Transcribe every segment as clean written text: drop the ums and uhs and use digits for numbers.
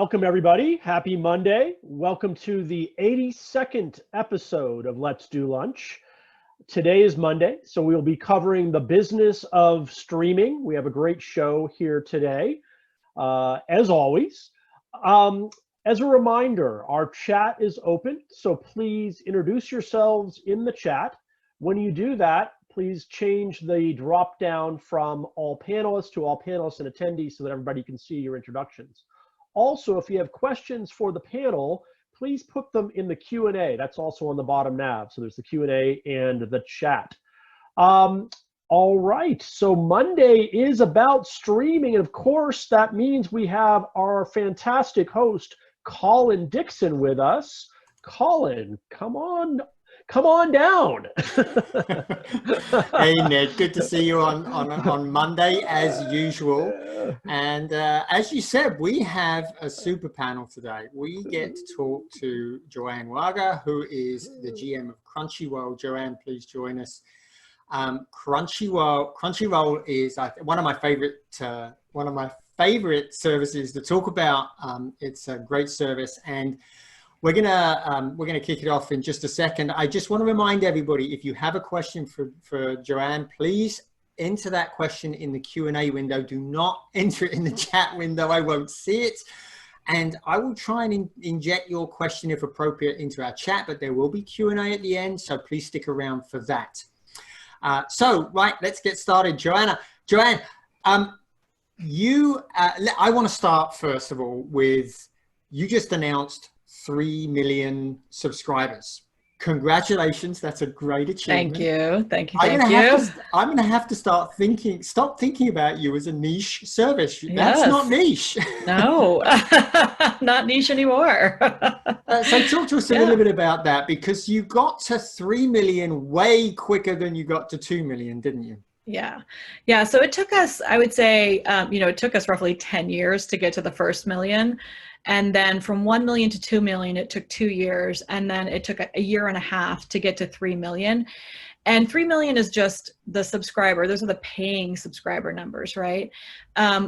Welcome, everybody. Happy Monday. Welcome to the 82nd episode of Let's Do Lunch. Today is Monday, so we'll be covering the business of streaming. We have a great show here today, as always. As a reminder, our chat is open, so please introduce yourselves in the chat. When you do that, please change the drop-down from all panelists to all panelists and attendees so that everybody can see your introductions. Also, if you have questions for the panel, please put them in the Q&A. That's also on the bottom nav. So there's the Q&A and the chat. All right, so Monday is about streaming. And of course, that means we have our fantastic host, Colin Dixon, with us. Colin, come on down. Hey Ned, good to see you on Monday as usual. And as you said, we have a super panel today. We get to talk to Joanne Waage, who is the GM of Crunchyroll. Joanne, please join us. Crunchyroll is one of my favorite services to talk about. It's a great service, and we're gonna kick it off in just a second. I just want to remind everybody, if you have a question for Joanne, please enter that question in the Q&A window. Do not enter it in the chat window. I won't see it. And I will try and inject your question, if appropriate, into our chat, but there will be Q&A at the end, so please stick around for that. Right, let's get started. Joanne, I want to start, first of all, with you just announced 3 million subscribers. Congratulations, that's a great achievement. Thank you. I'm gonna have to stop thinking about you as a niche service. That's not niche. No, not niche anymore. So talk to us a little bit about that, because you got to 3 million way quicker than you got to 2 million, didn't you? Yeah. So it took us, I would say, it took us roughly 10 years to get to the first million. And then from 1 million to 2 million, it took 2 years. And then it took a year and a half to get to 3 million. And 3 million is just the subscriber. Those are the paying subscriber numbers, right?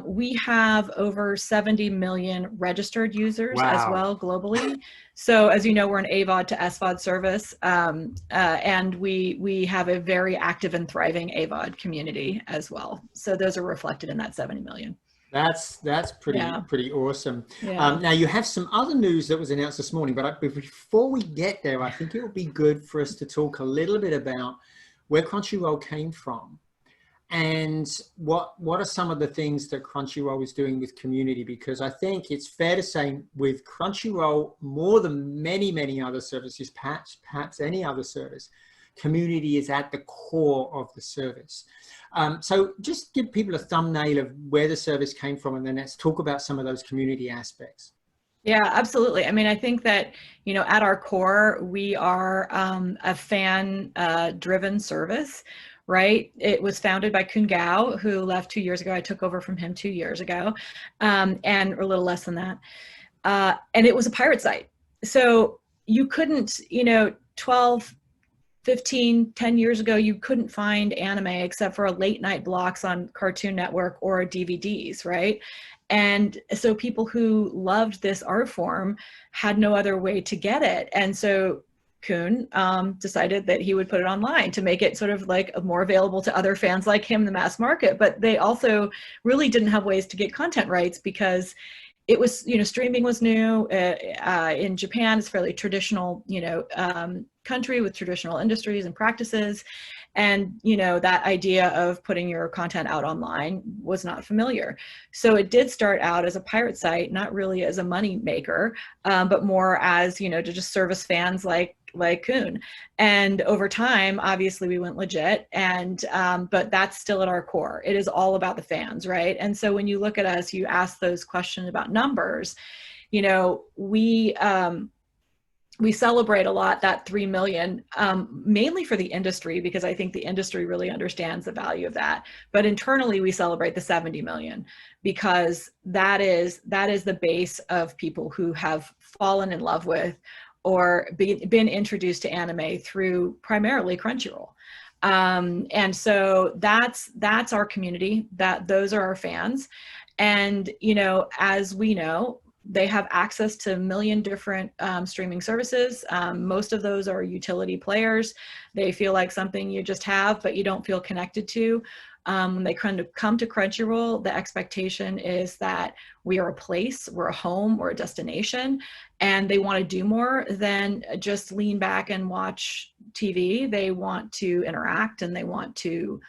We have over 70 million registered users as well globally. So as you know, we're an AVOD to SVOD service. And we have a very active and thriving AVOD community as well. So those are reflected in that 70 million. That's pretty awesome. Yeah. Now you have some other news that was announced this morning, but before we get there, I think it would be good for us to talk a little bit about where Crunchyroll came from and what are some of the things that Crunchyroll is doing with community, because I think it's fair to say with Crunchyroll, more than many other services, perhaps any other service, community is at the core of the service. So just give people a thumbnail of where the service came from, and then let's talk about some of those community aspects. Yeah, absolutely. I mean, I think that, at our core, we are a fan-driven service, right? It was founded by Kun Gao, who left 2 years ago. I took over from him 2 years ago, and a little less than that. And it was a pirate site. So you couldn't, 12, 15, 10 years ago, you couldn't find anime except for late night blocks on Cartoon Network or DVDs, right? And so people who loved this art form had no other way to get it. And so Kun decided that he would put it online to make it sort of like more available to other fans like him, the mass market. But they also really didn't have ways to get content rights, because it was, streaming was new. In Japan, it's a fairly traditional, country with traditional industries and practices. And, that idea of putting your content out online was not familiar. So it did start out as a pirate site, not really as a money maker, but more as, to just service fans like Kun. And over time, obviously we went legit, and but that's still at our core. It is all about the fans, right? And so when you look at us, you ask those questions about numbers, we celebrate a lot that 3 million, mainly for the industry, because I think the industry really understands the value of that. But internally, we celebrate the 70 million, because that is the base of people who have fallen in love with or been introduced to anime through primarily Crunchyroll. And so that's our community, those are our fans. And, as we know, They have access to a million different streaming services. Most of those are utility players. They feel like something you just have, but you don't feel connected to. When they come to Crunchyroll, the expectation is that we are a place, we're a home, we're a destination, and they want to do more than just lean back and watch TV. They want to interact, and they want to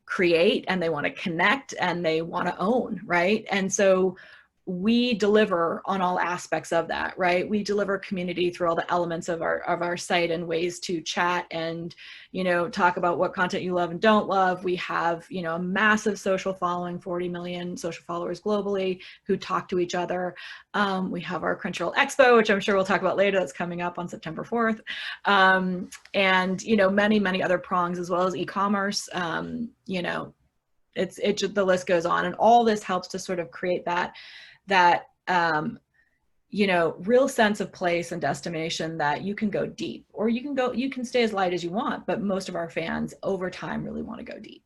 create, and they want to connect, and they want to own, right? And so we deliver on all aspects of that, right? We deliver community through all the elements of our site and ways to chat and, you know, talk about what content you love and don't love. We have, you know, a massive social following, 40 million social followers globally who talk to each other. We have our Crunchyroll Expo, which I'm sure we'll talk about later. That's coming up on September 4th. And, you know, many, many other prongs, as well as e-commerce. You know, the list goes on, and all this helps to sort of create that you know, real sense of place and destination, that you can go deep, or you can stay as light as you want, but most of our fans over time really want to go deep.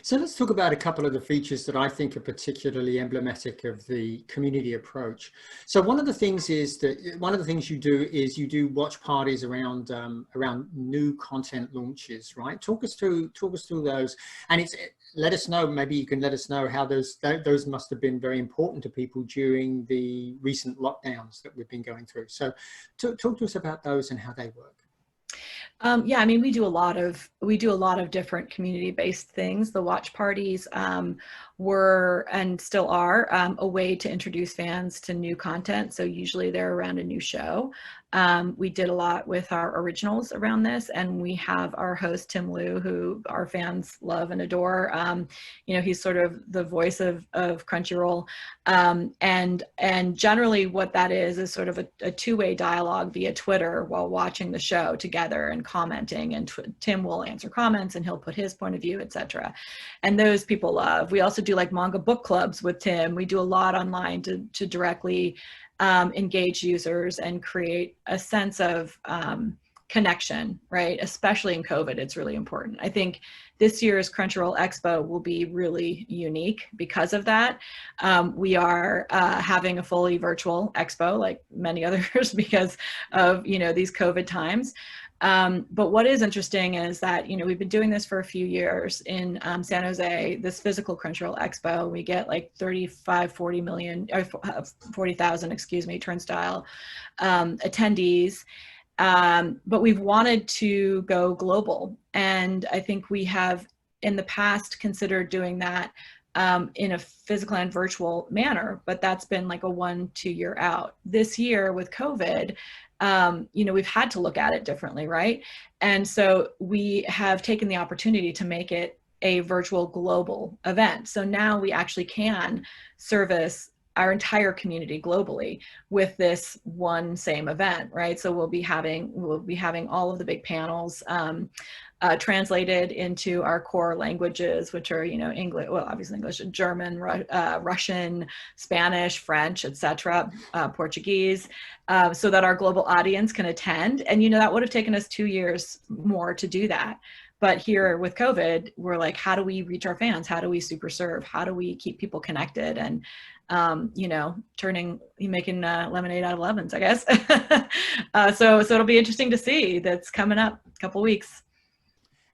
So let's talk about a couple of the features that I think are particularly emblematic of the community approach. So one of the things you do is you do watch parties around new content launches, right? Talk us through those, and let us know, maybe you can let us know how those must have been very important to people during the recent lockdowns that we've been going through. So talk to us about those and how they work. Yeah, I mean, we do a lot of different community-based things. The watch parties were, and still are, a way to introduce fans to new content. So usually they're around a new show. We did a lot with our originals around this, and we have our host Tim Liu, who our fans love and adore. You know, he's sort of the voice of Crunchyroll, and generally what that is sort of a two-way dialogue via Twitter while watching the show together and commenting, and Tim will answer comments and he'll put his point of view, etc. And those people love. We also do like manga book clubs with Tim. We do a lot online to directly engage users and create a sense of connection, right? Especially in COVID, it's really important. I think this year's Crunchyroll Expo will be really unique because of that. We are having a fully virtual expo, like many others, because of, you know, these COVID times. But what is interesting is that, you know, we've been doing this for a few years in San Jose, this physical Crunchyroll Expo. We get like 40,000, excuse me, turnstile attendees. But we've wanted to go global. And I think we have in the past considered doing that in a physical and virtual manner, but that's been like a 1-2 year out. This year with COVID, you know, we've had to look at it differently, right? And so we have taken the opportunity to make it a virtual global event. So now we actually can service our entire community globally with this one same event, right? So we'll be having all of the big panels translated into our core languages, which are, you know, English, well, obviously English, German, Russian, Spanish, French, etc., Portuguese, so that our global audience can attend. And, you know, that would have taken us 2 years more to do that. But here with COVID, we're like, how do we reach our fans? How do we super serve? How do we keep people connected? And, you know, making lemonade out of lemons, I guess. So it'll be interesting to see. That's coming up a couple weeks.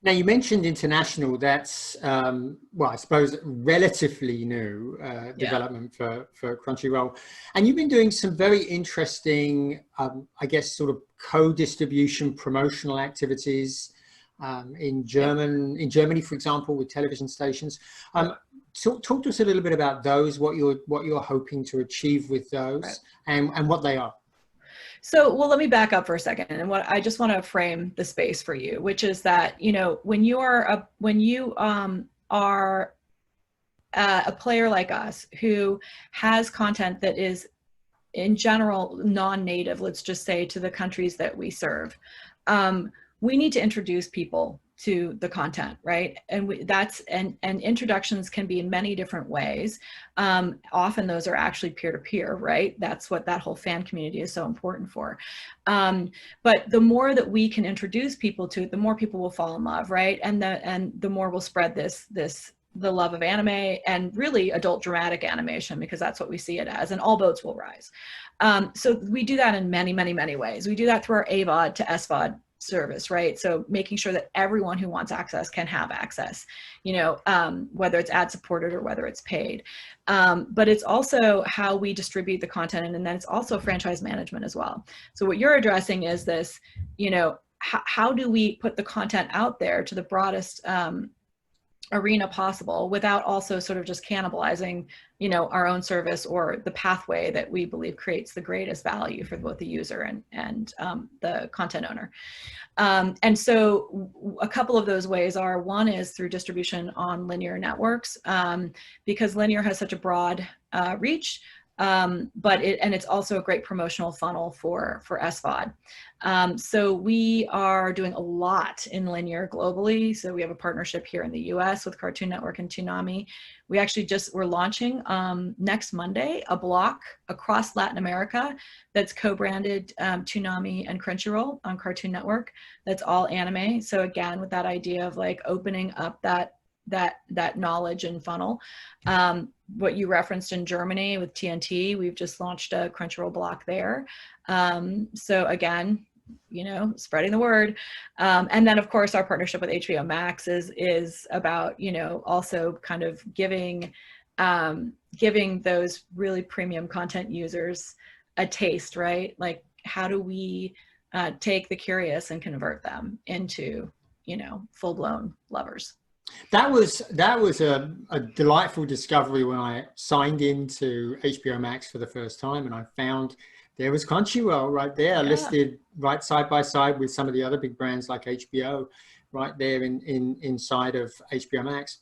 Now, you mentioned international. That's, well, I suppose, relatively new development for Crunchyroll. And you've been doing some very interesting, I guess, sort of co-distribution promotional activities in Germany, for example, with television stations. Talk to us a little bit about those, what you're hoping to achieve with those, right, and what they are. So, well, let me back up for a second, and what I just want to frame the space for you, which is that, you know, when you are a player like us who has content that is in general non-native, let's just say, to the countries that we serve, we need to introduce people to the content, right? And and introductions can be in many different ways. Often those are actually peer-to-peer, right? That's what that whole fan community is so important for. But the more that we can introduce people to it, the more people will fall in love, right? And the more we'll spread this the love of anime and really adult dramatic animation, because that's what we see it as, and all boats will rise. So we do that in many, many, many ways. We do that through our AVOD to SVOD service, right? So making sure that everyone who wants access can have access, whether it's ad supported or whether it's paid. But it's also how we distribute the content, and then it's also franchise management as well. So what you're addressing is this, how do we put the content out there to the broadest arena possible without also sort of just cannibalizing, our own service or the pathway that we believe creates the greatest value for both the user and the content owner. And so a couple of those ways are, one is through distribution on linear networks, because linear has such a broad reach, but it's also a great promotional funnel for SVOD. So we are doing a lot in linear globally. So we have a partnership here in the US with Cartoon Network and Toonami. We actually we're launching next Monday a block across Latin America that's co-branded Toonami and Crunchyroll on Cartoon Network. That's all anime. So again, with that idea of like opening up that knowledge and funnel. What you referenced in Germany with TNT, we've just launched a Crunchyroll block there. So again, spreading the word. And then of course our partnership with HBO Max is about, also kind of giving those really premium content users a taste, right? Like, how do we take the curious and convert them into, full-blown lovers? That was a delightful discovery when I signed into HBO Max for the first time, and I found there was Crunchyroll right there, listed right side by side with some of the other big brands like HBO, right there inside of HBO Max.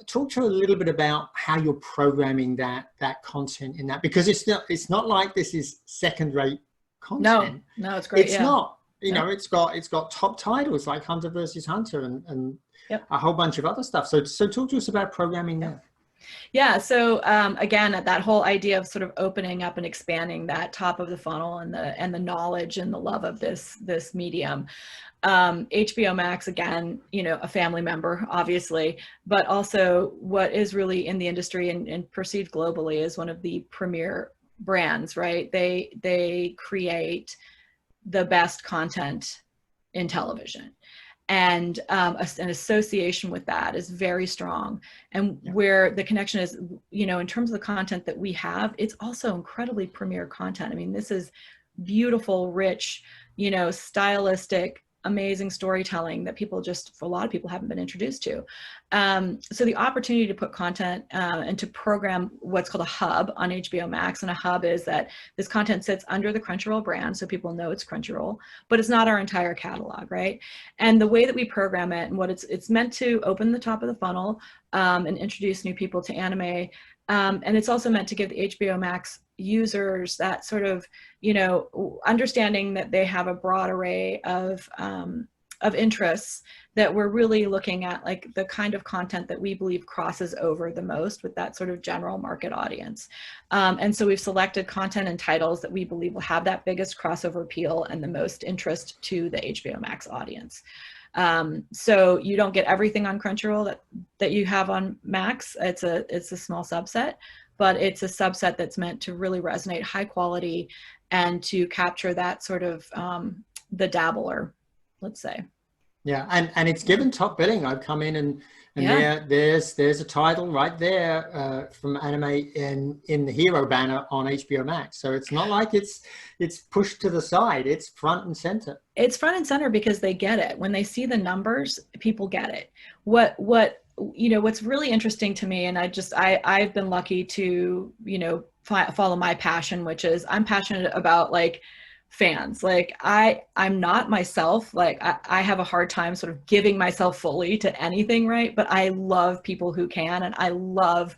Talk to a little bit about how you're programming that content in that, because it's not like this is second-rate content. No, it's great. It's not. It's got top titles like Hunter versus Hunter and a whole bunch of other stuff. So talk to us about programming that. Yeah. So again, that whole idea of sort of opening up and expanding that top of the funnel and the knowledge and the love of this medium. HBO Max, again, a family member, obviously, but also what is really in the industry and perceived globally as one of the premier brands, right? They create the best content in television. And an association with that is very strong. And where the connection is, in terms of the content that we have, it's also incredibly premier content. I mean, this is beautiful, rich, stylistic, amazing storytelling that a lot of people haven't been introduced to. So the opportunity to put content and to program what's called a hub on HBO Max, and a hub is that this content sits under the Crunchyroll brand, so people know it's Crunchyroll, but it's not our entire catalog, right? And the way that we program it, and what it's meant to open the top of the funnel and introduce new people to anime, and it's also meant to give the HBO Max users that sort of, understanding that they have a broad array of interests, that we're really looking at like the kind of content that we believe crosses over the most with that sort of general market audience. And so we've selected content and titles that we believe will have that biggest crossover appeal and the most interest to the HBO Max audience. So you don't get everything on Crunchyroll that you have on Max. It's a small subset, but it's a subset that's meant to really resonate, high quality, and to capture that sort of the dabbler, let's say. Yeah, and it's given top billing. I've come in and there's a title right there from anime in the hero banner on HBO Max. So it's not like it's pushed to the side. It's front and center. It's front and center because they get it. When they see the numbers, people get it. What's really interesting to me, and I've been lucky to, follow my passion, which is I'm passionate about like fans. Like I'm not myself, like I have a hard time sort of giving myself fully to anything, right? But I love people who can, and I love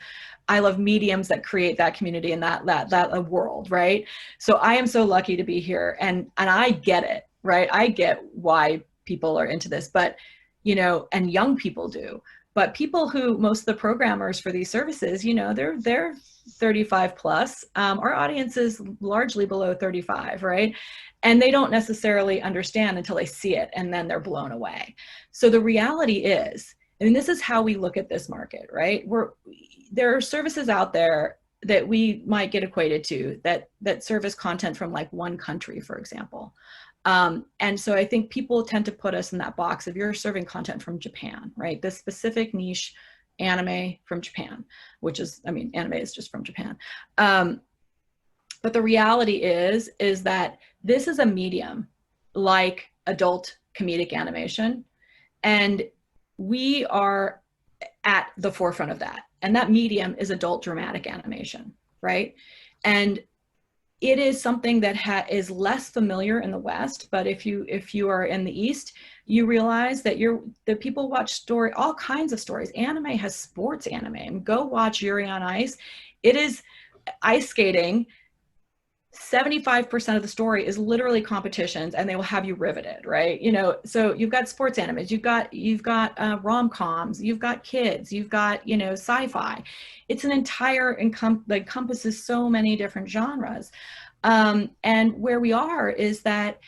mediums that create that community and that world, right? So I am so lucky to be here, and I get it, right? I get why people are into this, but and young people do. But people who, most of the programmers for these services, they're 35 plus. Our audience is largely below 35, right? And they don't necessarily understand until they see it, and then they're blown away. So the reality is and this is how we look at this market, right? There are services out there that we might get equated to that service content from like one country, for example. And so I think people tend to put us in that box of you're serving content from Japan, right? This specific niche anime from Japan, which is, I mean, anime is just from Japan. But the reality is that this is a medium like adult comedic animation, and we are at the forefront of that. And that medium is adult dramatic animation, right? And it is something that is less familiar in the West, but if you are in the East, you realize that people watch all kinds of stories. Anime has sports anime. Go watch Yuri on Ice. It is ice skating. 75% of the story is literally competitions, and they will have you riveted, right? You know, so you've got sports animes, you've got rom-coms, you've got kids, you've got, you know, sci-fi. It's an entire that encompasses so many different genres. And where we are is that,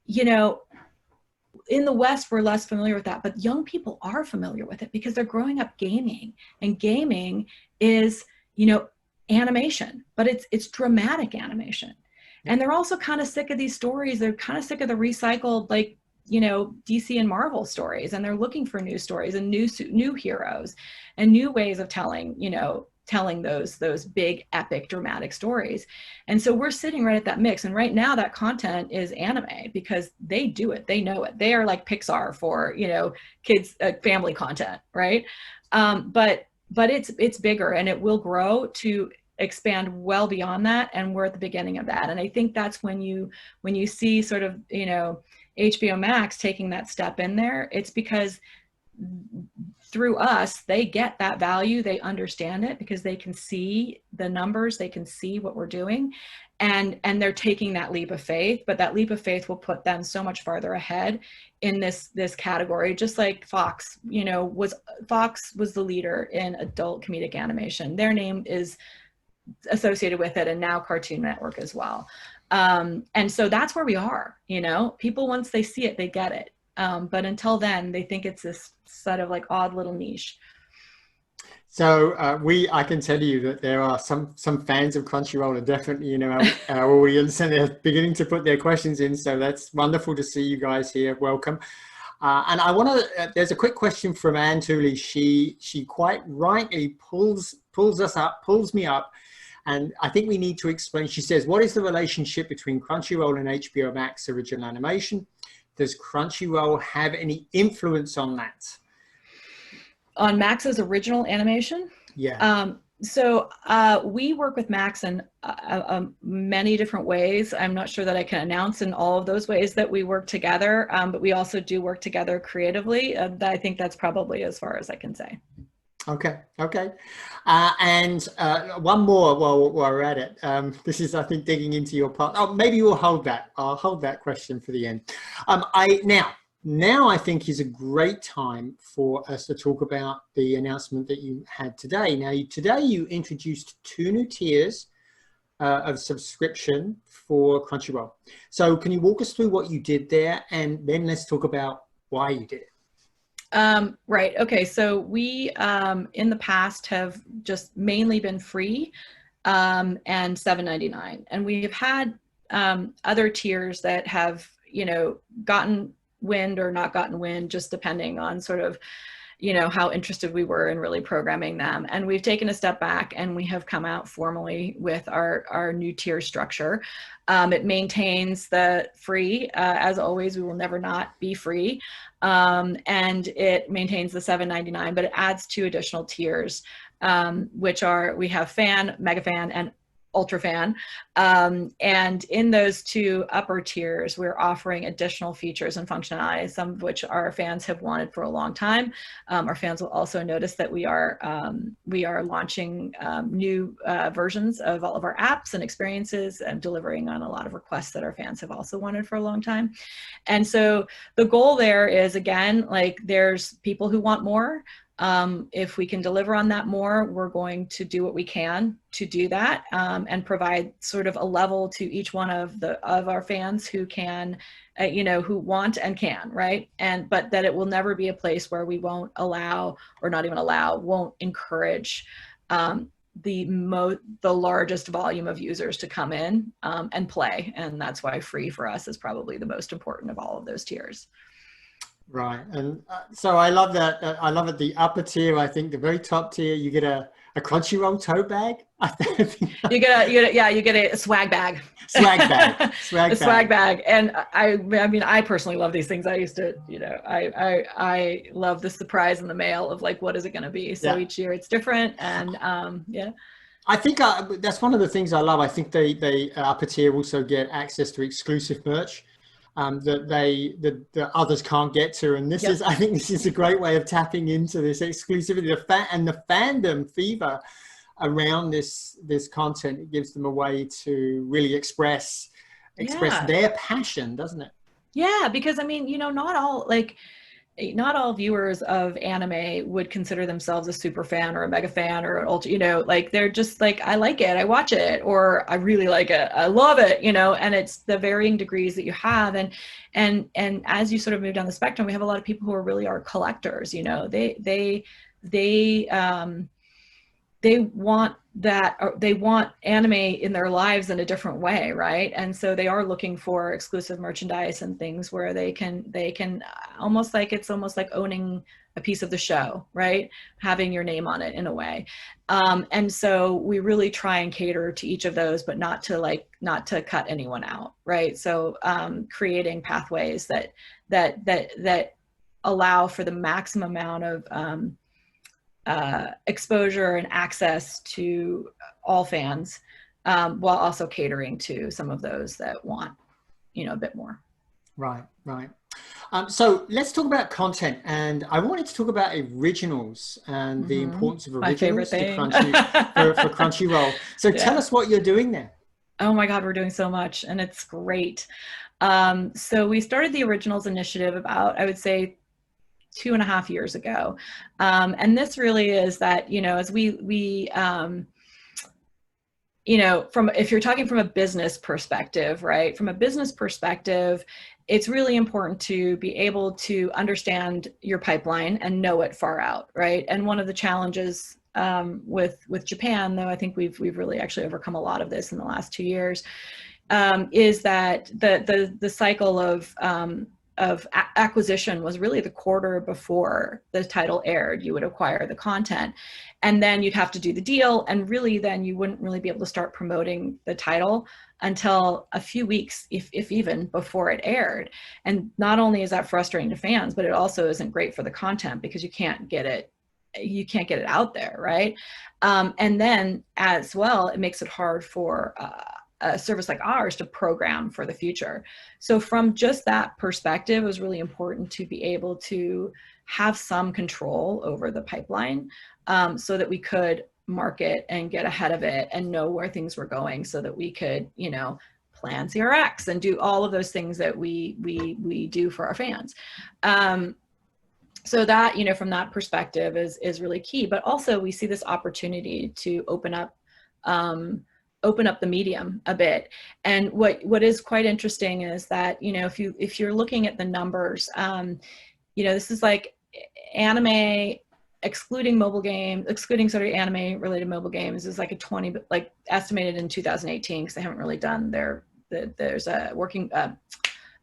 you know, in the West, we're less familiar with that, but young people are familiar with it because they're growing up gaming, and gaming is, you know, animation, but it's dramatic animation. And they're also kind of sick of these stories. They're kind of sick of the recycled, like, you know, DC and Marvel stories, and they're looking for new stories and new heroes and new ways of telling those big epic dramatic stories. And so we're sitting right at that mix, and right now that content is anime because they do it, they know it. They are like Pixar for, you know, kids, family content, right? But it's bigger, and it will grow to expand well beyond that, and we're at the beginning of that. And I think that's when you see sort of, you know, HBO Max taking that step in there, it's because through us, they get that value, they understand it because they can see the numbers, they can see what we're doing, and they're taking that leap of faith. But that leap of faith will put them so much farther ahead in this category, just like Fox, you know, Fox was the leader in adult comedic animation. Their name is associated with it, and now Cartoon Network as well. And so that's where we are, you know, people, once they see it, they get it. But until then, they think it's this sort of like odd little niche. So I can tell you that there are some fans of Crunchyroll are definitely, you know, our audience, and they're beginning to put their questions in. So that's wonderful to see you guys here. Welcome. And I want to, there's a quick question from Anne Tooley. She quite rightly pulls me up. And I think we need to explain. She says, what is the relationship between Crunchyroll and HBO Max original animation? Does Crunchyroll have any influence on that? On Max's original animation? Yeah. So we work with Max in many different ways. I'm not sure that I can announce in all of those ways that we work together, but we also do work together creatively. I think that's probably as far as I can say. Okay. And one more while we're at it. This is, I think, digging into your part. Oh, maybe you'll hold that. I'll hold that question for the end. Now I think is a great time for us to talk about the announcement that you had today. Now, today you introduced 2 new tiers of subscription for Crunchyroll. So can you walk us through what you did there, and then let's talk about why you did it? Right. Okay. So we, in the past, have just mainly been free and $7.99, and we have had other tiers that have, you know, gotten wind or not gotten wind, just depending on sort of, you know, how interested we were in really programming them. And we've taken a step back, and we have come out formally with our new tier structure. It maintains the free. As always, we will never not be free. And it maintains the $7.99, but it adds 2 additional tiers, which are, we have fan, mega fan, and ultra fan. And in those 2 upper tiers, we're offering additional features and functionality, some of which our fans have wanted for a long time. Our fans will also notice that we are launching new versions of all of our apps and experiences, and delivering on a lot of requests that our fans have also wanted for a long time. And so the goal there is, again, like, there's people who want more. If we can deliver on that more, we're going to do what we can to do that, and provide sort of a level to each one of our fans who can, who want and can, right? But that it will never be a place where we won't allow, or not even allow, won't encourage the largest volume of users to come in and play. And that's why free for us is probably the most important of all of those tiers. Right. And so I love that. I love at the upper tier, I think the very top tier, you get a Crunchyroll tote bag. You get a swag bag. Swag bag. Swag bag. And I mean, I personally love these things. I used to, I love the surprise in the mail of like, what is it going to be? So each year it's different. And I think that's one of the things I love. I think they upper tier also get access to exclusive merch that the others can't get to, and this I think this is a great way of tapping into this exclusivity, the fandom fever around this content. It gives them a way to really express their passion, doesn't it? Yeah, because I mean, not all viewers of anime would consider themselves a super fan or a mega fan or an ultra, like they're just like, I like it, I watch it, or I really like it, I love it, and it's the varying degrees that you have. And as you sort of move down the spectrum, we have a lot of people who are collectors, they want that, or they want anime in their lives in a different way, right? And so they are looking for exclusive merchandise and things where they can almost like owning a piece of the show, right? Having your name on it in a way. And so we really try and cater to each of those, but not to cut anyone out, right? So creating pathways that allow for the maximum amount of exposure and access to all fans, while also catering to some of those that want, a bit more. Right. So let's talk about content, and I wanted to talk about originals and the importance of originals for Crunchyroll. So tell us what you're doing there. Oh my God, we're doing so much, and it's great. So we started the originals initiative about, I would say, 2.5 years ago. And this really is that, as we if you're talking from a business perspective, right? From a business perspective, it's really important to be able to understand your pipeline and know it far out, right? And one of the challenges with Japan, though I think we've really actually overcome a lot of this in the last 2 years, is that the cycle of acquisition was really the quarter before the title aired. You would acquire the content, and then you'd have to do the deal, and really then you wouldn't really be able to start promoting the title until a few weeks, if even, before it aired. And not only is that frustrating to fans, but it also isn't great for the content because you can't get it out there, right? And then as well, it makes it hard for a service like ours to program for the future. So from just that perspective, it was really important to be able to have some control over the pipeline, so that we could market and get ahead of it and know where things were going, so that we could, plan CRX and do all of those things that we do for our fans. So that, from that perspective is really key. But also we see this opportunity to open up the medium a bit. And what is quite interesting is that, if you're looking at the numbers, this is like anime, excluding sort of anime related mobile games, is like estimated in 2018, because they haven't really done there's a working, an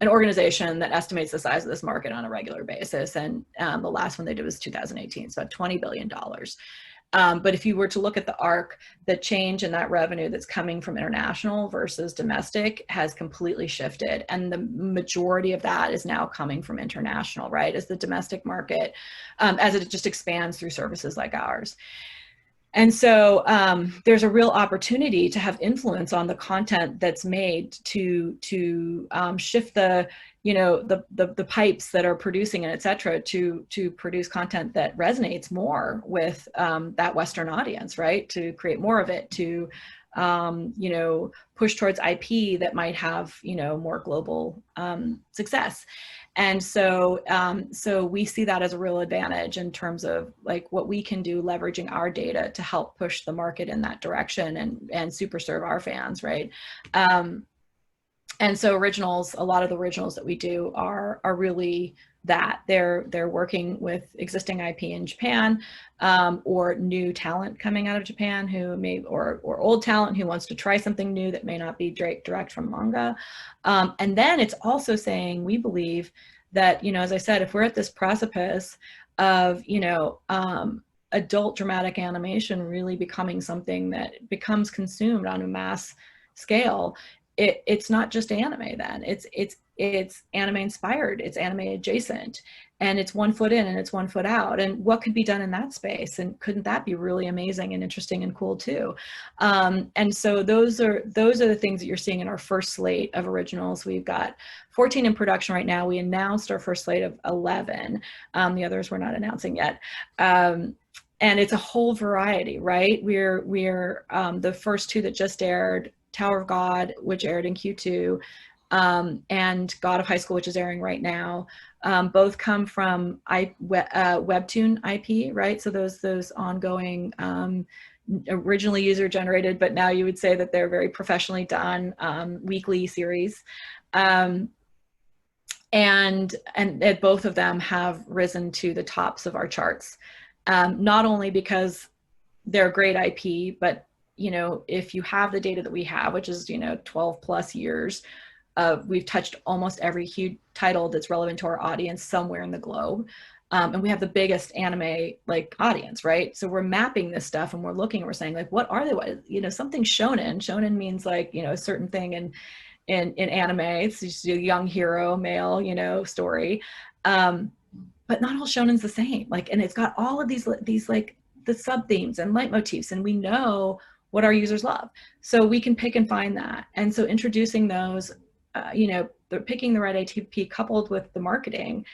organization that estimates the size of this market on a regular basis. And the last one they did was 2018, so $20 billion. But if you were to look at the arc, the change in that revenue that's coming from international versus domestic has completely shifted. And the majority of that is now coming from international, right? As the domestic market, as it just expands through services like ours. And so there's a real opportunity to have influence on the content that's made to shift the pipes that are producing it, et cetera, to produce content that resonates more with that Western audience, right? To create more of it, to you know, push towards IP that might have, you know, more global success. And so, so we see that as a real advantage in terms of like what we can do, leveraging our data to help push the market in that direction and super serve our fans, right? And so originals, a lot of the originals that we do are really that they're working with existing IP in Japan, or new talent coming out of Japan who may, or old talent who wants to try something new that may not be direct from manga. And then it's also saying, we believe that, you know, as I said, if we're at this precipice of, you know, adult dramatic animation really becoming something that becomes consumed on a mass scale, it's not just anime then, it's anime inspired, it's anime adjacent, and it's 1 foot in and it's 1 foot out. And what could be done in that space? And couldn't that be really amazing and interesting and cool too? And so those are the things that you're seeing in our first slate of originals. We've got 14 in production right now. We announced our first slate of 11. The others we're not announcing yet. And it's a whole variety, right? We're the first 2 that just aired, Tower of God, which aired in Q2, and God of High School, which is airing right now, both come from Webtoon IP, right? So those ongoing, originally user generated, but now you would say that they're very professionally done weekly series. And both of them have risen to the tops of our charts, not only because they're great IP, but you know, if you have the data that we have, which is, you know, 12 plus years, we've touched almost every huge title that's relevant to our audience somewhere in the globe. And we have the biggest anime like audience, right? So we're mapping this stuff and we're looking, we're saying like, what are they? What, you know, something shonen. Shonen means like, you know, a certain thing in anime. It's just a young hero, male, you know, story. But not all shonen's the same. Like, and it's got all of these like the sub themes and leitmotifs, and we know what our users love. So we can pick and find that. And so introducing those, you know, they're picking the right ATP coupled with the marketing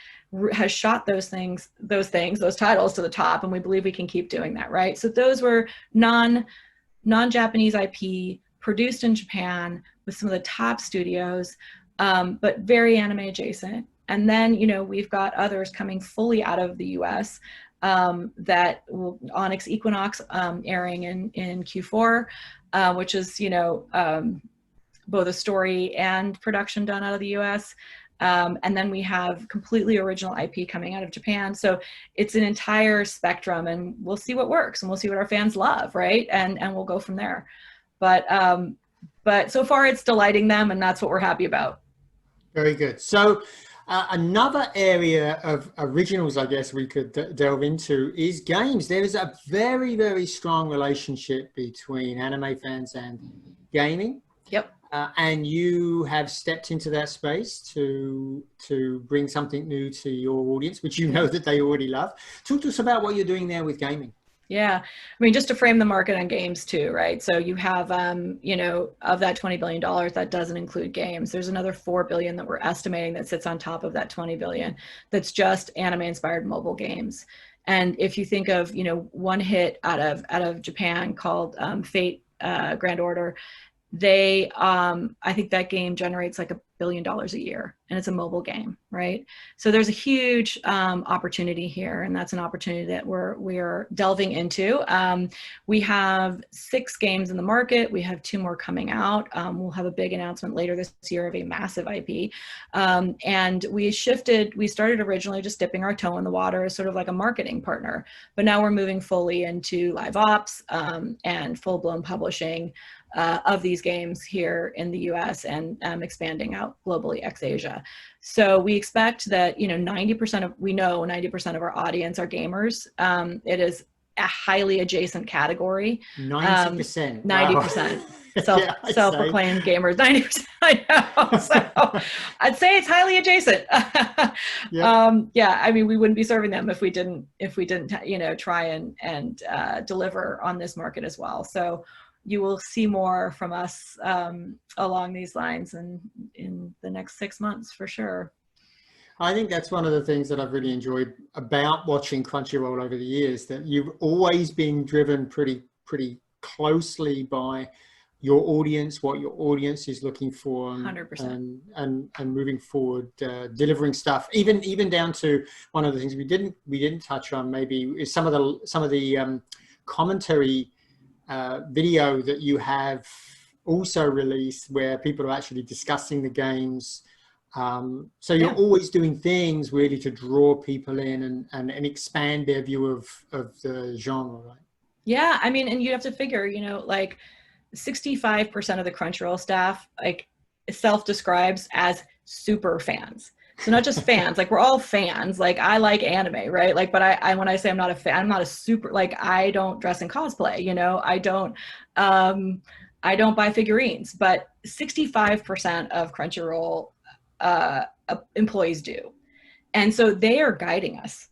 has shot those titles to the top. And we believe we can keep doing that, right? So those were non-Japanese IP produced in Japan with some of the top studios, but very anime adjacent. And then, you know, we've got others coming fully out of the US, that will Onyx Equinox airing in Q4, which is, you know, both a story and production done out of the US. And then we have completely original IP coming out of Japan. So it's an entire spectrum, and we'll see what works and we'll see what our fans love, right? And we'll go from there. But so far it's delighting them, and that's what we're happy about. Very good. So another area of originals, I guess we could delve into is games. There is a very, very strong relationship between anime fans and gaming. Yep. And you have stepped into that space to bring something new to your audience, which you know that they already love. Talk to us about what you're doing there with gaming. Yeah, I mean, just to frame the market on games too, right? So you have, you know, of that $20 billion, that doesn't include games. There's another $4 billion that we're estimating that sits on top of that 20 billion. That's just anime-inspired mobile games. And if you think of, you know, one hit out of Japan called Fate Grand Order, they, I think that game generates like $1 billion a year, and it's a mobile game, right? So there's a huge opportunity here, and that's an opportunity that we're delving into. We have 6 games in the market. We have 2 more coming out. We'll have a big announcement later this year of a massive IP. And we started originally just dipping our toe in the water as sort of like a marketing partner, but now we're moving fully into live ops and full-blown publishing of these games here in the US and expanding out globally ex-Asia. So we expect that, you know, 90% of our audience are gamers. It is a highly adjacent category. 90%. 90%. Wow. Self-proclaimed gamers, 90%. I know. So I'd say it's highly adjacent. Yeah, I mean, we wouldn't be serving them if we didn't, you know, try and deliver on this market as well. So you will see more from us along these lines in the next 6 months for sure. I think that's one of the things that I've really enjoyed about watching Crunchyroll over the years, that you've always been driven pretty closely by your audience, what your audience is looking for, 100%. and moving forward, delivering stuff, even down to one of the things we didn't touch on maybe is some of the commentary video that you have also released where people are actually discussing the games. So you're always doing things really to draw people in and expand their view of the genre, right? Yeah, I mean, and you have to figure, like 65% of the Crunchyroll staff like self-describes as super fans. So not just fans, like we're all fans. Like I like anime, right? Like, but I when I say I'm not a fan, I'm not a super, like I don't dress in cosplay, I don't buy figurines, but 65% of Crunchyroll employees do. And so they are guiding us,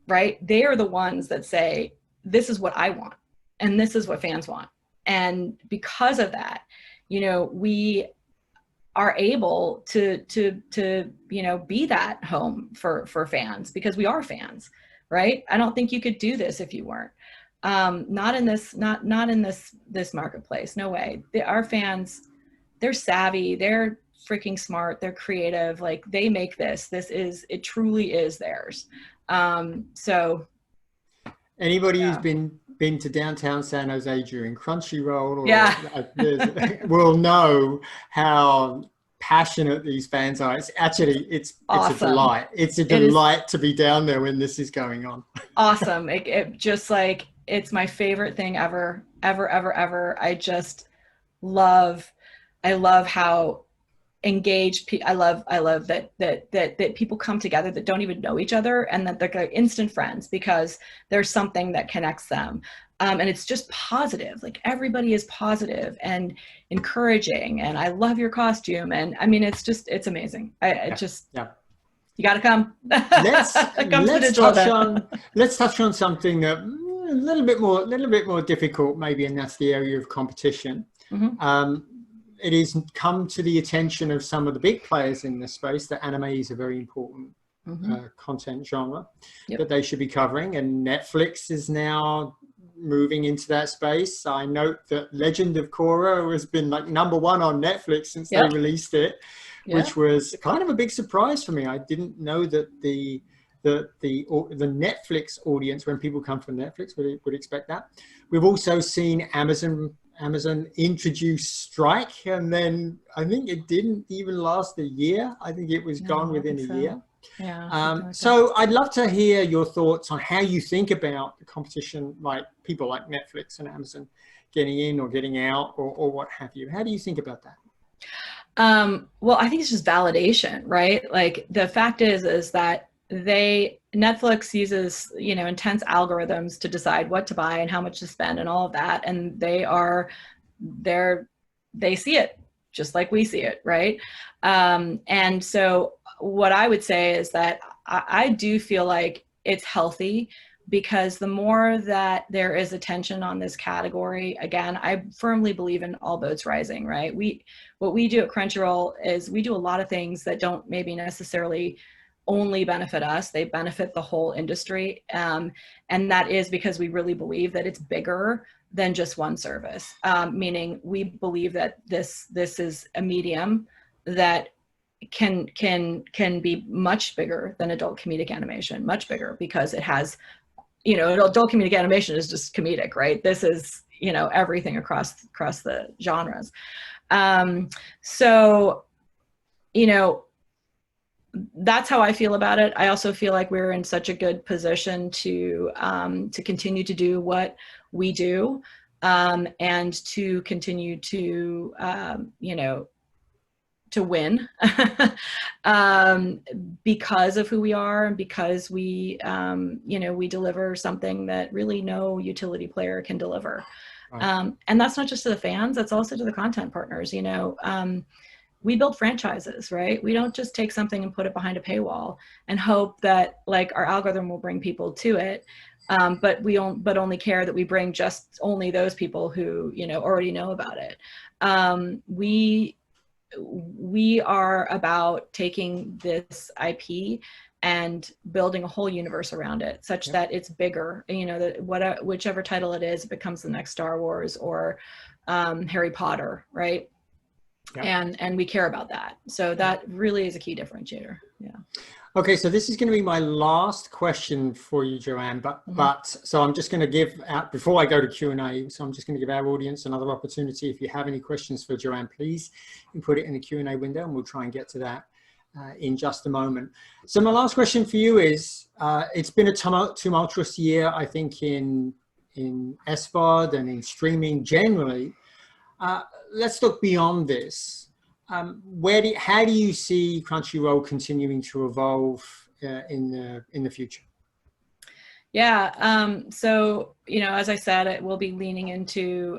right? They are the ones that say, this is what I want, and this is what fans want. And because of that, we are able to be that home for fans, because we are fans, right? I don't think you could do this if you weren't. Not in this marketplace. No way. Our fans, they're savvy, they're freaking smart, they're creative. Like they make it truly is theirs. So anybody who's been to downtown San Jose during Crunchyroll will know how passionate these fans are. It's awesome. It's a delight. It's a delight to be down there when this is going on. Awesome. It just like, it's my favorite thing ever. I just love how engaged I love that people come together that don't even know each other, and that they're like instant friends because there's something that connects them, and it's just positive. Like everybody is positive and encouraging, and I love your costume, and I mean it's amazing. You got to come. Let's touch on something that a little bit more difficult maybe, and that's the area of competition. Mm-hmm. It has come to the attention of some of the big players in this space that anime is a very important content genre that they should be covering, and Netflix is now moving into that space. I note that Legend of Korra has been like #1 on Netflix since they released it, which was kind of a big surprise for me. I didn't know that the Netflix audience, when people come from Netflix, would expect that. We've also seen Amazon introduced Strike, and then I think it didn't even last a year. I think it was gone within a year. Yeah. So I'd love to hear your thoughts on how you think about the competition, like people like Netflix and Amazon getting in or getting out, or what have you. How do you think about that? Well, I think it's just validation, right? Like the fact is that Netflix uses, intense algorithms to decide what to buy and how much to spend and all of that. And they see it just like we see it. Right. And so what I would say is that I do feel like it's healthy, because the more that there is attention on this category, again, I firmly believe in all boats rising, right? What we do at Crunchyroll is we do a lot of things that don't maybe necessarily only benefit us, they benefit the whole industry. And that is because we really believe that it's bigger than just one service. Meaning we believe that this is a medium that can be much bigger than adult comedic animation, much bigger, because it has, adult comedic animation is just comedic, right? This is, everything across the genres. So, that's how I feel about it. I also feel like we're in such a good position to continue to do what we do, and to continue to to win because of who we are, and because we we deliver something that really no utility player can deliver. Right. And that's not just to the fans, that's also to the content partners. We build franchises, right? We don't just take something and put it behind a paywall and hope that like our algorithm will bring people to it. But only care that we bring just only those people who, already know about it. we are about taking this IP and building a whole universe around it, such that it's bigger. You know, that whichever title it is, it becomes the next Star Wars or Harry Potter, right? And we care about that. So that really is a key differentiator. Yeah. Okay, so this is going to be my last question for you, Joanne, but so I'm just going to give out, before I go to Q&A, so I'm just going to give our audience another opportunity. If you have any questions for Joanne, please put it in the Q&A window and we'll try and get to that in just a moment. So my last question for you is, it's been a tumultuous year, I think, in SVOD and in streaming generally. Let's look beyond this. How do you see Crunchyroll continuing to evolve in the future? Yeah, so, you know, as I said, it will be leaning into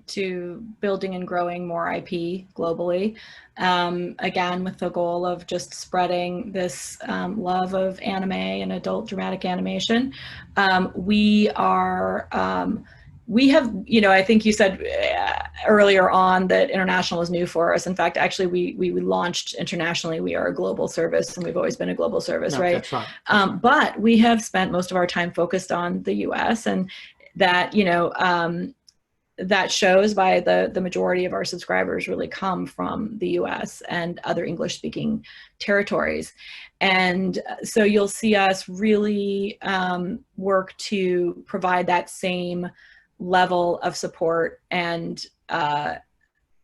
to building and growing more IP globally, again, with the goal of just spreading this love of anime and adult dramatic animation. We have, you know, I think you said earlier on that international is new for us. In fact, actually, we launched internationally. We are a global service, and we've always been a global service, right? That's right. That's right. But we have spent most of our time focused on the U.S., and that, you know, that shows by the majority of our subscribers really come from the U.S. and other English-speaking territories. And so you'll see us really work to provide that same level of support and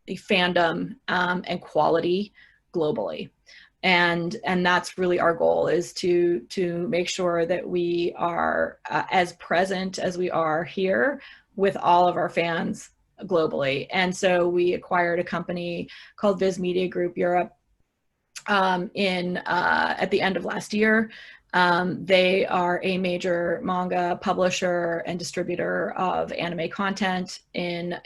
fandom and quality globally. And that's really our goal, is to make sure that we are as present as we are here with all of our fans globally. And so we acquired a company called Viz Media Group Europe at the end of last year. They are a major manga publisher and distributor of anime content in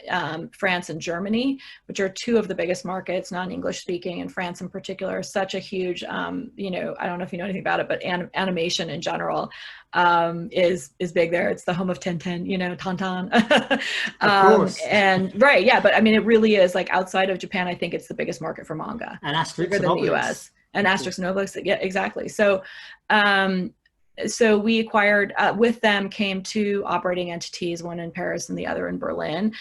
France and Germany, which are two of the biggest markets, non-English speaking, and France in particular is such a huge, you know, I don't know if you know anything about it, but animation in general is big there. It's the home of Tintin, you know, Tantan. Of course. And right, yeah, but I mean, it really is, like, outside of Japan, I think it's the biggest market for manga. And Asterix bigger than the US. And Asterix and Obelix, yeah, exactly. So, so we acquired, with them came two operating entities, one in Paris and the other in Berlin,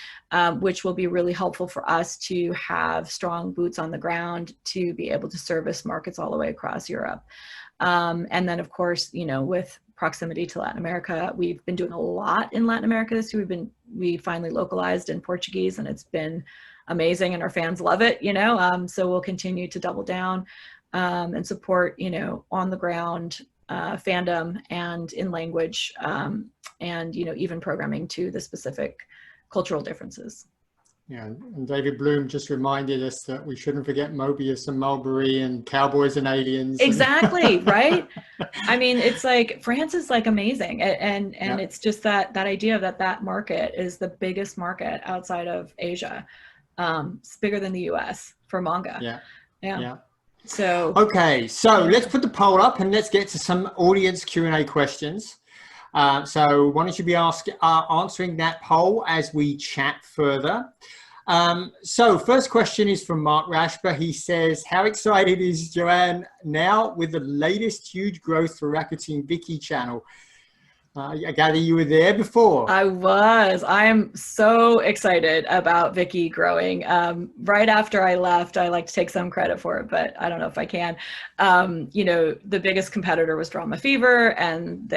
which will be really helpful for us to have strong boots on the ground to be able to service markets all the way across Europe. And then, of course, you know, with proximity to Latin America, we've been doing a lot in Latin America this year. We finally localized in Portuguese, and it's been amazing, and our fans love it, you know, so we'll continue to double down and support, you know, on the ground fandom and in language, and, you know, even programming to the specific cultural differences. Yeah, and David Bloom just reminded us that we shouldn't forget Mobius and Mulberry and Cowboys and Aliens. Exactly, right? I mean, it's like, France is like amazing, and it's just that idea that market is the biggest market outside of Asia. It's bigger than the US for manga. Yeah. So okay, so let's put the poll up and let's get to some audience Q&A questions. So why don't you be answering that poll as we chat further. So first question is from Mark Rashba. He says, how excited is Joanne now with the latest huge growth for Rakuten Viki channel? I gather you were there before. I was. I am so excited about Viki growing. Right after I left, I like to take some credit for it, but I don't know if I can. You know, the biggest competitor was Drama Fever, and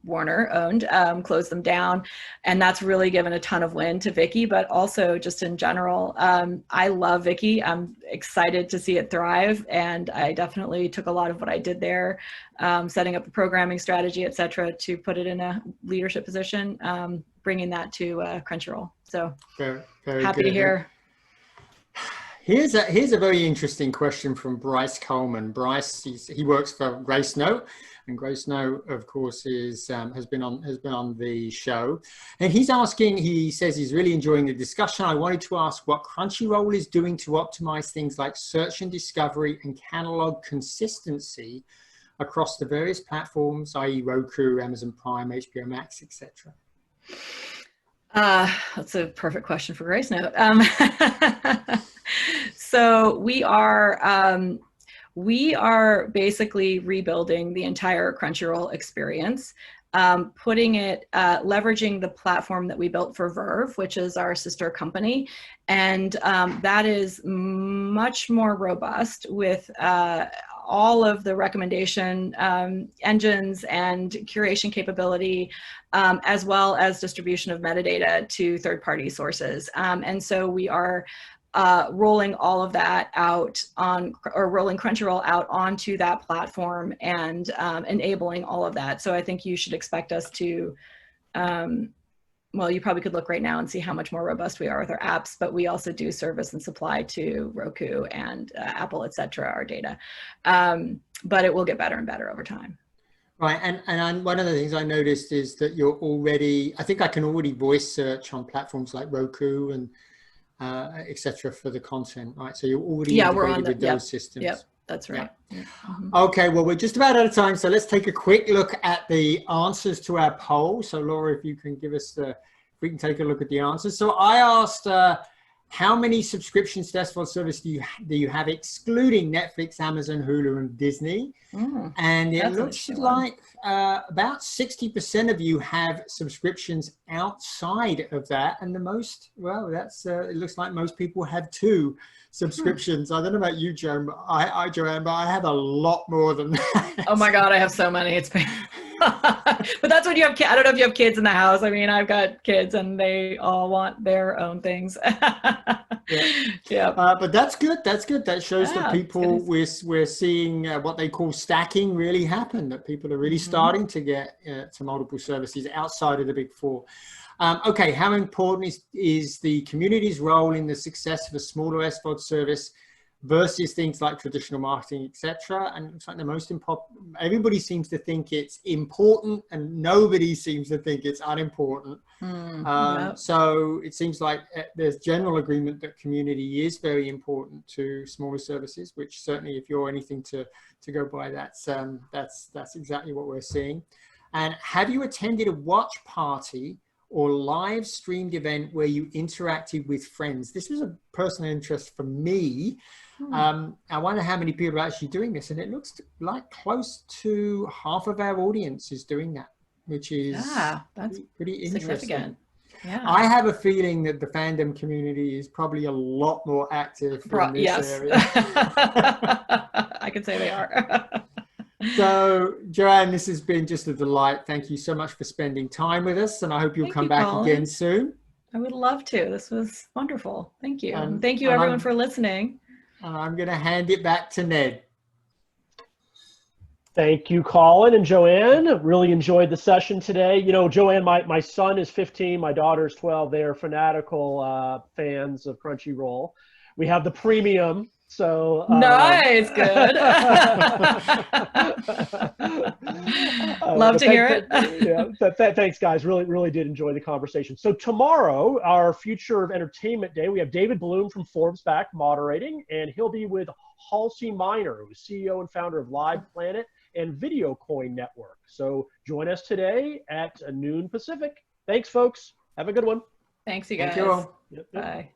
Warner owned, closed them down. And that's really given a ton of wind to Viki, but also just in general, I love Viki. I'm excited to see it thrive. And I definitely took a lot of what I did there, setting up a programming strategy, et cetera, to put it in a leadership position, bringing that to Crunchyroll. So very happy good. to hear. Here's a very interesting question from Bryce Coleman. Bryce, he works for Grace Note, and Grace Note, of course, has been on the show, and he's asking. He says he's really enjoying the discussion. I wanted to ask what Crunchyroll is doing to optimize things like search and discovery and catalog consistency across the various platforms, i.e. Roku, Amazon Prime, HBO Max, etc. That's a perfect question for Grace Note. So we are basically rebuilding the entire Crunchyroll experience, leveraging the platform that we built for Verve, which is our sister company. And that is much more robust with all of the recommendation engines and curation capability, as well as distribution of metadata to third-party sources. And so we are rolling all of that out rolling Crunchyroll out onto that platform and enabling all of that. So I think you should expect us to, well, you probably could look right now and see how much more robust we are with our apps, but we also do service and supply to Roku and Apple, et cetera, our data. But it will get better and better over time. Right, and one of the things I noticed is that you're already, I think I can already voice search on platforms like Roku and etc. for the content, right? So you're already integrated with those systems. Yep, that's right. Yeah. Okay, well, we're just about out of time, so let's take a quick look at the answers to our poll. So Laura, if you can give us if we can take a look at the answers. So I asked, how many subscriptions to SVOD service do you have, excluding Netflix, Amazon, Hulu, and Disney? And it looks like about 60% of you have subscriptions outside of that, and the most, well, that's it looks like most people have 2 subscriptions. I don't know about you, Joanne, but I have a lot more than that. Oh my God, I have so many. It's been but that's when you have kids. I don't know if you have kids in the house. I mean, I've got kids and they all want their own things. Yeah. But that's good. That's good. That shows that people, we're seeing what they call stacking really happen, that people are really starting to get to multiple services outside of the big 4. Okay, how important is the community's role in the success of a smaller SVOD service versus things like traditional marketing, etc.? And it looks like the most important, everybody seems to think it's important and nobody seems to think it's unimportant. So it seems like there's general agreement that community is very important to smaller services, which certainly, if you're anything to go by, that's exactly what we're seeing. And have you attended a watch party or live streamed event where you interacted with friends? This was a personal interest for me. I wonder how many people are actually doing this, and it looks like close to half of our audience is doing that, which is that's pretty interesting. Yeah. I have a feeling that the fandom community is probably a lot more active in this area. I can say they are. So, Joanne, this has been just a delight. Thank you so much for spending time with us, and I hope you'll come back again soon. I would love to. This was wonderful. Thank you. And thank you, everyone, for listening. I'm going to hand it back to Ned. Thank you, Colin and Joanne. Really enjoyed the session today. You know, Joanne, my son is 15, my daughter's 12. They are fanatical fans of Crunchyroll. We have the premium, so nice, good. Love to hear it. Thanks, guys. Really did enjoy the conversation. So tomorrow, our Future of Entertainment Day, we have David Bloom from Forbes back moderating, and he'll be with Halsey Minor, who's CEO and founder of Live Planet and Video Coin Network. So join us today at noon Pacific. Thanks, folks. Have a good one. Thanks, you guys. Thank you all. Yep. Bye.